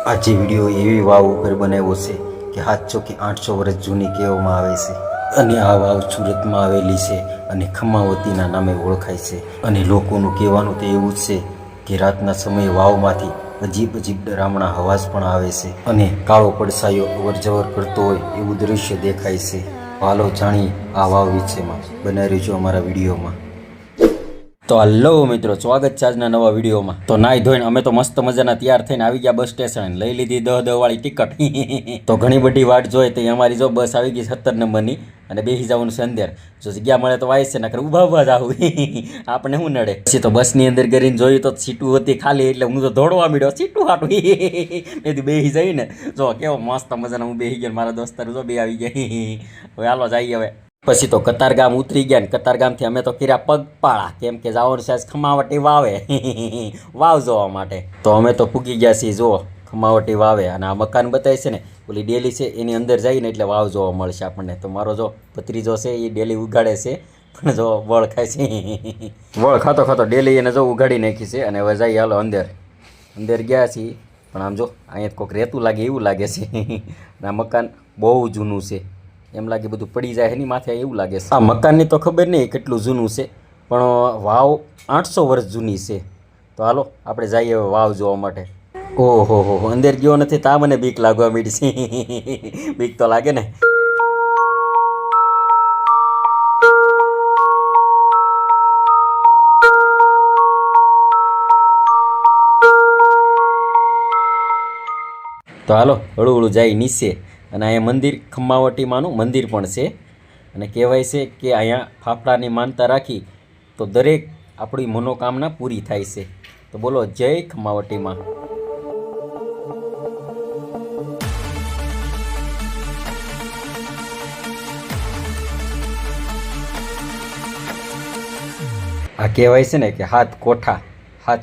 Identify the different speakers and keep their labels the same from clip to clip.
Speaker 1: આજે વિડીયો એવી વાવ ઉપર બનાવ્યો છે કે 700 કે 800 વર્ષ જૂની કહેવામાં આવે છે અને આ વાવ સુરતમાં આવેલી છે અને ખમાવતીના નામે ઓળખાય છે અને લોકોનું કહેવાનું તો એવું જ છે કે રાતના સમયે વાવમાંથી અજીબ અજીબ ડરામણા અવાજ પણ આવે છે અને કાળો પડછાયો અવરજવર કરતો હોય એવું દૃશ્ય દેખાય છે. હાલો જાણીએ આ વાવ વિશેમાં, બનાવી રહેજો અમારા વિડીયોમાં. તો હલો મિત્રો, સ્વાગત છે આજના નવા વિડીયોમાં. તો નાઈ ધોઈને અમે તો મસ્ત મજાના તૈયાર થઈને આવી ગયા બસ સ્ટેશન, લઈ લીધી 10 વાળી ટિકિટ. તો ઘણી બધી વાટ જોઈ તો અમારી જો બસ આવી ગઈ 17 નંબરની અને બેસી જવાનું છે અંદર. જો જગ્યા મળે તો વાઈસ છે, નકર ઊભા જ આવું આપણે શું નડે. પછી તો બસની અંદર કરીને જોયું તો સીટું હતી ખાલી, એટલે હું તો દોડવા માંડ્યો સીટું હાટું. મેં બેસી જઈ ને, જો કેવો મસ્ત મજાના હું બેસી ગયો, મારા દોસ્તાર જો બે આવી ગયા. હવે હાલો જઈએ હવે. પછી તો કતારગામ ઉતરી ગયા ને કતારગામથી અમે તો કર્યા પગપાળા, કેમ કે જવાનું છે ખમાવટી વાવે વાવ જોવા માટે. તો અમે તો પૂગી ગયા છીએ જો ખમાવટી વાવે, અને આ મકાન બતાવે છે ને ઓલી ડેલી છે એની અંદર જઈને એટલે વાવ જોવા મળશે આપણને. તો મારો જો ભત્રીજો છે એ ડેલી ઉગાડે છે, પણ જો વળ ખાય છે, વળ ખાતો ખાતો ડેલી એને જો ઉગાડી નાખી છે. અને હવે જઈએ હાલો અંદર ગયા છીએ, પણ આમ જો અહીંયા કોઈક રહેતું લાગે એવું લાગે છે. આ મકાન બહુ જૂનું છે, એમ લાગે બધું પડી જાય એની માથે એવું લાગે છે. આ મકાનની તો ખબર નહીં કેટલું જૂનું છે, પણ વાવ 800 વર્ષ જૂની છે. તો હાલો આપણે જઈએ હવે વાવ જોવા માટે. ઓહો હો, અંદર ગયો નથી તા મને બીક લાગવા માંડી છે. બીક તો લાગે ને. તો હાલો હળું હળું જાય નીચે. અને અહીંયા મંદિર ખમાવટીમાંનું મંદિર પણ છે, અને કહેવાય છે કે અહીંયા ફાફડાની માનતા રાખી તો દરેક આપણી મનોકામના પૂરી થાય છે. તો બોલો જય ખમાવટીમાં. આ કહેવાય છે ને કે હાથ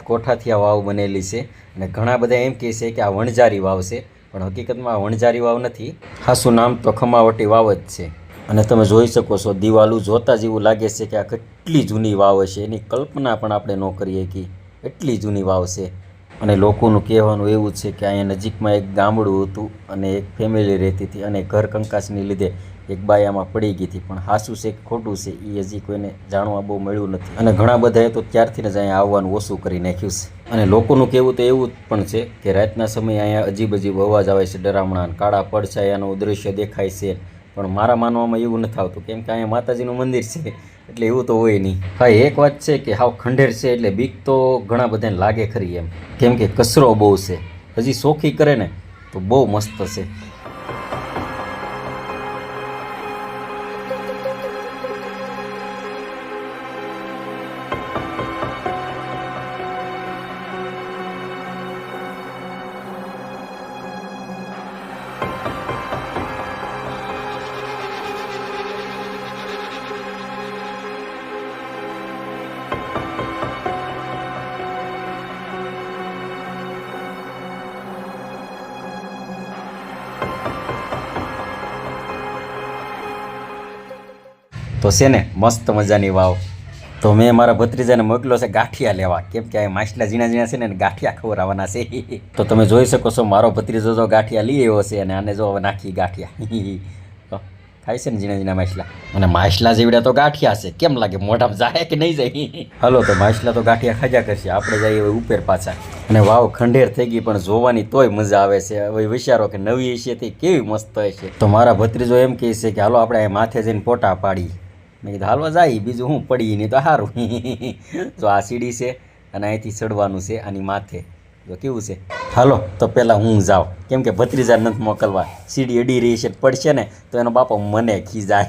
Speaker 1: કોઠાથી આ વાવ બનેલી છે, અને ઘણા બધા એમ કહે છે કે આ વણઝારી વાવ છે, પણ હકીકતમાં વણઝારી વાવ નથી, ખાસું નામ તો ખમાવટી વાવ જ છે. અને તમે જોઈ શકો છો દિવાલું જોતા જ એવું લાગે છે કે આ કેટલી જૂની વાવ હશે, એની કલ્પના પણ આપણે ન કરીએ કે એટલી જૂની વાવ છે. અને લોકોનું કહેવાનું એવું છે કે અહીંયા નજીકમાં એક ગામડું હતું અને એક ફેમિલી રહેતી હતી, અને ઘર કંકાસની લીધે એક બાઈ આમાં પડી ગઈ હતી. પણ સાચું છે કે ખોટું છે એ હજી કોઈને જાણવા બહુ મળ્યું નથી, અને ઘણા બધાએ તો ત્યારથી જ અહીંયા આવવાનું ઓછું કરી નાખ્યું છે. અને લોકોનું કહેવું તો એવું પણ છે કે રાતના સમયે અહીંયા અજીબ અજીબ અવાજ આવે છે, ડરામણા કાળા પડછાયાનું દૃશ્ય દેખાય છે. પણ મારા માનવામાં એવું નથી આવતું, કેમ કે અહીંયા માતાજીનું મંદિર છે એટલે એવું તો હોય નહીં. હા, એક વાત છે કે હાવ ખંડેર છે એટલે બીક તો ઘણા બધાને લાગે ખરી એમ, કેમ કે કચરો બહુ છે. હજી શોખી કરે ને તો બહુ મસ્ત છે. તો છે ને મસ્ત મજાની વાવ. તો મેં મારા ભત્રીજાને મોકલ્યો છે ગાંઠિયા લેવા, કેમ કે માછલા ઝીણા ઝીણા છે ને ગાંઠિયા ખવડાવવાના છે. તો તમે જોઈ શકો છો મારો ભત્રીજો જો ગાંઠિયા લઈ આવ્યો છે, અને આને જો હવે નાખી ગાંઠિયા. તો ખાય છે ને ઝીણા ઝીણા માછલા, અને માછલા જેવડા તો ગાંઠિયા છે, કેમ લાગે મોઢામાં જાય કે નહીં જાય? હાલો તો માછલા તો ગાંઠિયા ખાજા કરશે, આપણે જઈએ હવે ઉપર પાછા. અને વાવ ખંડેર થઈ ગઈ પણ જોવાની તોય મજા આવે છે. હવે વિચારો કે નવી હશે તે કેવી મસ્ત હશે. તો મારા ભત્રીજો એમ કહે છે કે હાલો આપણે માથે જઈને ફોટા પાડી. મેં કીધું હાલવા જાય, બીજું હું પડી નહીં તો સારું. જો આ સીડી છે અને અહીંથી ચડવાનું છે આની માથે, જો કેવું છે. હાલો તો પહેલાં હું જાઉં, કેમ કે ભત્રીજા નથી મોકલવા. સીડી અડી રહી છે, પડશે ને તો એનો બાપો મને ખીજાય.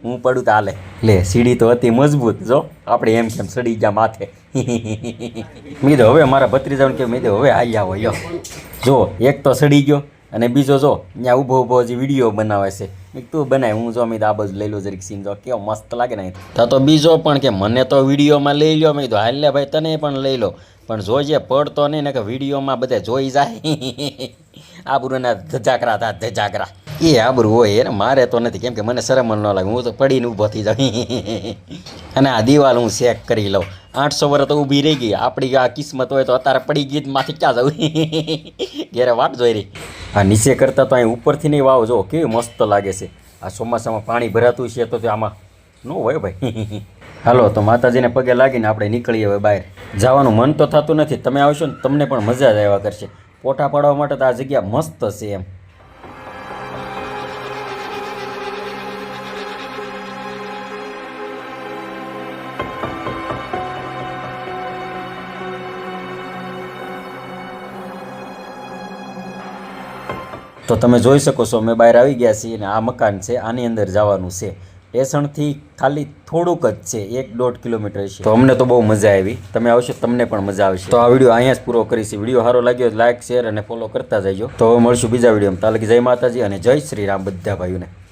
Speaker 1: હું પડું તો હાલે. લે સીડી તો હતી મજબૂત, જો આપણે એમ કેમ ચડી ગયા માથે. મેં કીધું હવે મારા ભત્રીજાને કે મેં કીધું હવે હાલી આવો. યો જો એક તો ચડી ગયો, અને બીજો જો ત્યાં ઊભો હજી વિડીયો બનાવે છે. મેં તું બનાય, હું જો મેં આ બાજુ લઈ લો જરીક સીન, જો કેવો મસ્ત લાગે ને. તો બીજો પણ કે મને તો વિડીયોમાં લઈ લો. મેં કીધું હાલ લે ભાઈ તને પણ લઈ લો, પણ જોજે પડતો નહીં ને કે વિડીયોમાં બધા જોઈ જાય. આબરૂના ધજાગરા એ આબરૂ હોય ને, મારે તો નથી, કેમ કે મને શરમ ન લાગે, હું તો પડીને ઊભો થઈ જાઉં. અને આ દિવાલ હું ચેક કરી લઉં, 800 વર્ષ તો ઊભી રહી ગઈ. આપણી આ કિસ્મત હોય તો અત્યારે પડી ગઈ માથી ક્યાં જવું. ઘેરે વાટ જોઈ રહી. આ નીચે કરતાં તો અહીં ઉપરથી નહીં વાવ જો કેવી મસ્ત લાગે છે. આ ચોમાસામાં પાણી ભરાતું છે તો આમાં ન હોય ભાઈ. હાલો તો માતાજીને પગે લાગીને આપણે નીકળીએ હવે બહાર. જવાનું મન તો થતું નથી. તમે આવશો ને તમને પણ મજા જ આવ્યા કરશે. ફોટા પાડવા માટે તો આ જગ્યા મસ્ત છે એમ. તો તમે જોઈ શકો છો અમે બહાર આવી ગયા છીએ અને આ મકાન છે આની અંદર જવાનું છે. સ્ટેશનથી ખાલી થોડુંક જ છે 1-1.5 કિલોમીટર છે. તો અમને તો બહુ મજા આવી. તમે આવશો તમને પણ મજા આવશે. તો આ વિડીયો અહીંયા જ પૂરો કરીશું. વિડીયો સારો લાગ્યો લાઈક શેર અને ફોલો કરતા જજો. તો હવે મળશું બીજા વિડીયોમાં. તાલકી જય માતાજી અને જય શ્રી રામ બધા ભાઈઓને.